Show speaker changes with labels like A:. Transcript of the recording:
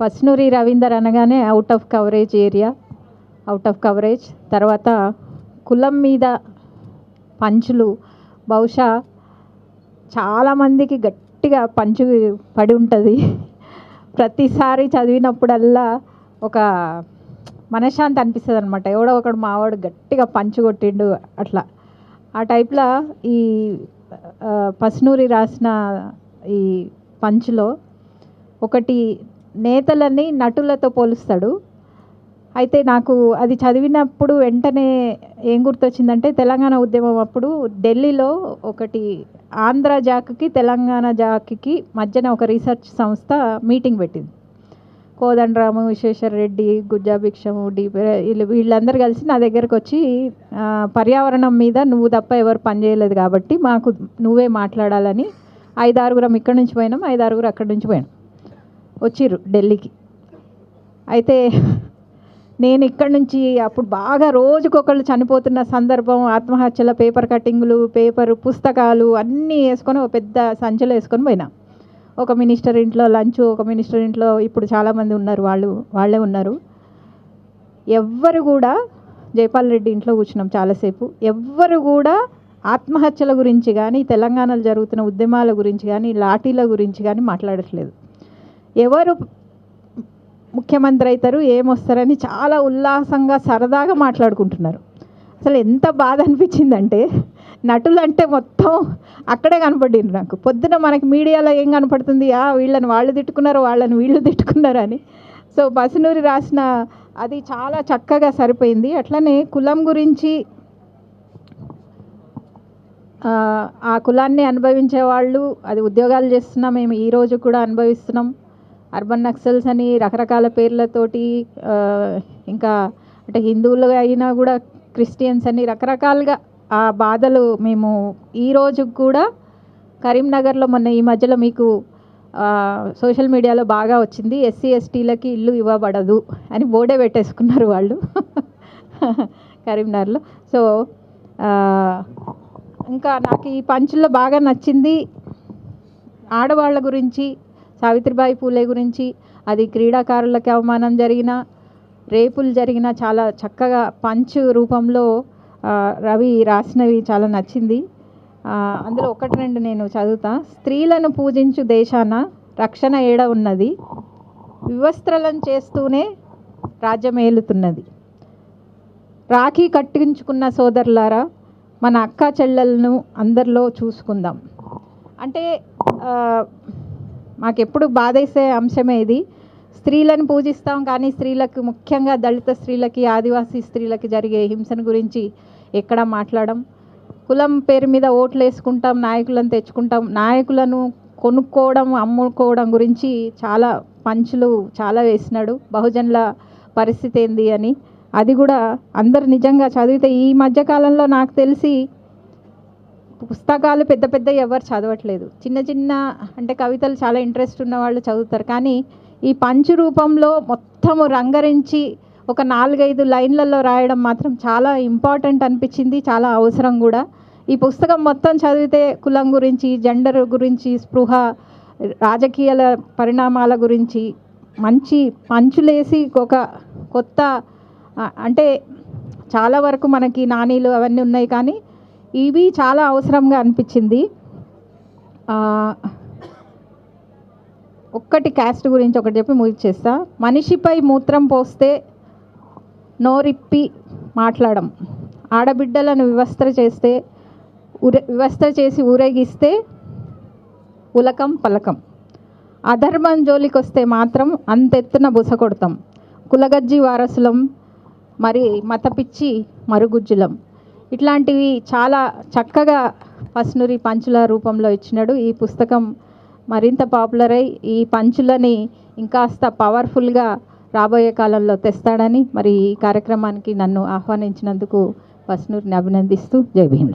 A: పస్నూరి రవీందర్ అనగానే out of coverage. తర్వాత కులం మీద పంచులు బహుశా చాలామందికి గట్టిగా పంచు పడి ఉంటుంది. ప్రతిసారి చదివినప్పుడల్లా ఒక మనశ్శాంతి అనిపిస్తుంది అనమాట. ఎవడో ఒకడు మావాడు గట్టిగా పంచు కొట్టిండు అట్లా. ఆ టైప్లో ఈ పస్నూరి రాసిన ఈ పంచులో ఒకటి నేతలని నటులతో పోలుస్తాడు. అయితే నాకు అది చదివినప్పుడు వెంటనే ఏం గుర్తొచ్చిందంటే, తెలంగాణ ఉద్యమం అప్పుడు ఢిల్లీలో ఒకటి ఆంధ్ర జాక్కి తెలంగాణ జాక్కి మధ్యన ఒక రీసెర్చ్ సంస్థ మీటింగ్ పెట్టింది. కోదండరాము, విశ్వేశ్వర రెడ్డి, గుజ్జా భిక్షము, వీళ్ళందరూ కలిసి నా దగ్గరకు వచ్చి, పర్యావరణం మీద నువ్వు తప్ప ఎవరు పనిచేయలేదు కాబట్టి మాకు నువ్వే మాట్లాడాలని 5-6 ఇక్కడి నుంచి పోయినాం, 5-6 అక్కడి నుంచి పోయినాం, వచ్చిర్రు ఢిల్లీకి. అయితే నేను ఇక్కడి నుంచి అప్పుడు బాగా రోజుకొకళ్ళు చనిపోతున్న సందర్భం, ఆత్మహత్యల పేపర్ కటింగులు, పుస్తకాలు అన్నీ వేసుకొని ఒక పెద్ద సంచిలో వేసుకొని పోయినా. ఒక మినిస్టర్ ఇంట్లో లంచ్, ఒక మినిస్టర్ ఇంట్లో ఇప్పుడు చాలామంది ఉన్నారు, వాళ్ళే ఉన్నారు. ఎవ్వరు కూడా, జైపాల్ రెడ్డి ఇంట్లో కూర్చున్నాం చాలాసేపు, ఎవ్వరు కూడా ఆత్మహత్యల గురించి కానీ, తెలంగాణలో జరుగుతున్న ఉద్యమాల గురించి కానీ, లాఠీల గురించి కానీ మాట్లాడట్లేదు. ఎవరు ముఖ్యమంత్రి అవుతారు, ఏమొస్తారని చాలా ఉల్లాసంగా సరదాగా మాట్లాడుకుంటున్నారు. అసలు ఎంత బాధ అనిపించిందంటే, నటులు అంటే మొత్తం అక్కడే కనపడింది నాకు. పొద్దున మనకి మీడియాలో ఏం కనపడుతుంది, వీళ్ళని వాళ్ళు తిట్టుకున్నారు, వాళ్ళని వీళ్ళు తిట్టుకున్నారు అని. సో పస్నూరి రాసిన అది చాలా చక్కగా సరిపోయింది. అట్లనే కులం గురించి, ఆ కులాన్ని అనుభవించే వాళ్ళు, అది ఉద్యోగాలు చేస్తున్నాం మేము, ఈరోజు కూడా అనుభవిస్తున్నాం. అర్బన్ నక్సల్స్ అని రకరకాల పేర్లతోటి, ఇంకా అంటే హిందువులు అయినా కూడా క్రిస్టియన్స్ అని రకరకాలుగా ఆ బాధలు మేము ఈరోజు కూడా. కరీంనగర్లో మొన్న ఈ మధ్యలో మీకు సోషల్ మీడియాలో బాగా వచ్చింది, ఎస్సీ ఎస్టీలకి ఇల్లు ఇవ్వబడదు అని బోర్డే పెట్టేసుకున్నారు వాళ్ళు కరీంనగర్లో. సో ఇంకా నాకు ఈ పంచుల్లో బాగా నచ్చింది ఆడవాళ్ళ గురించి, సావిత్రిబాయి పూలే గురించి. అది క్రీడాకారులకి అవమానం జరిగినా, రేపులు జరిగినా చాలా చక్కగా పంచు రూపంలో రవి రాసినవి చాలా నచ్చింది. అందులో 1-2 నేను చదువుతా. స్త్రీలను పూజించు దేశాన రక్షణ ఏడ ఉన్నది, వివస్త్రలను చేస్తూనే రాజ్యమేలుతున్నది. రాఖీ కట్టించుకున్న సోదరులారా, మన అక్క చెల్లెలను అందరిలో చూసుకుందాం. అంటే మాకెప్పుడు బాధేసే అంశమే ఇది. స్త్రీలను పూజిస్తాం కానీ స్త్రీలకు, ముఖ్యంగా దళిత స్త్రీలకి, ఆదివాసీ స్త్రీలకి జరిగే హింసను గురించి ఎక్కడ మాట్లాడం. కులం పేరు మీద ఓట్లు వేసుకుంటాం, నాయకులను తెచ్చుకుంటాం, నాయకులను కొనుక్కోవడం, అమ్ముకోవడం గురించి చాలా పంచులు చాలా వేసినాడు. బహుజనుల పరిస్థితి ఏంది అని, అది కూడా అందరు నిజంగా చదివితే. ఈ మధ్యకాలంలో నాకు తెలిసి పుస్తకాలు పెద్ద ఎవరు చదవట్లేదు, చిన్న అంటే కవితలు చాలా ఇంట్రెస్ట్ ఉన్న వాళ్ళు చదువుతారు. కానీ ఈ పంచు రూపంలో మొత్తము రంగరించి ఒక 4-5 లైన్లలో రాయడం మాత్రం చాలా ఇంపార్టెంట్ అనిపించింది, చాలా అవసరం కూడా. ఈ పుస్తకం మొత్తం చదివితే కులం గురించి, జెండర్ గురించి, స్పృహ, రాజకీయాల పరిణామాల గురించి మంచి పంచులేసి ఒక కొత్త, అంటే చాలా వరకు మనకి నానీలు అవన్నీ ఉన్నాయి కానీ ఇవి చాలా అవసరంగా అనిపించింది. ఒక్కటి క్యాస్ట్ గురించి ఒకటి చెప్పి ముగిచేస్తా. మనిషిపై మూత్రం పోస్తే నోరిప్పి మాట్లాడం, ఆడబిడ్డలను వివస్త్ర చేసి ఊరేగిస్తే ఉలకం పలకం, అధర్మం జోలికొస్తే మాత్రం అంతెత్తున బుస కొడతాం, కులగజ్జి వారసులం, మరి మతపిచ్చి మరుగుజ్జులం. ఇట్లాంటివి చాలా చక్కగా పస్నూరి పంచుల రూపంలో ఇచ్చినాడు. ఈ పుస్తకం మరింత పాపులర్ అయ్యి ఈ పంచులని ఇంకాస్త పవర్ఫుల్గా రాబోయే కాలంలో తెస్తాడని, మరి ఈ కార్యక్రమానికి నన్ను ఆహ్వానించినందుకు పస్నూరిని అభినందిస్తూ జై భీమ్.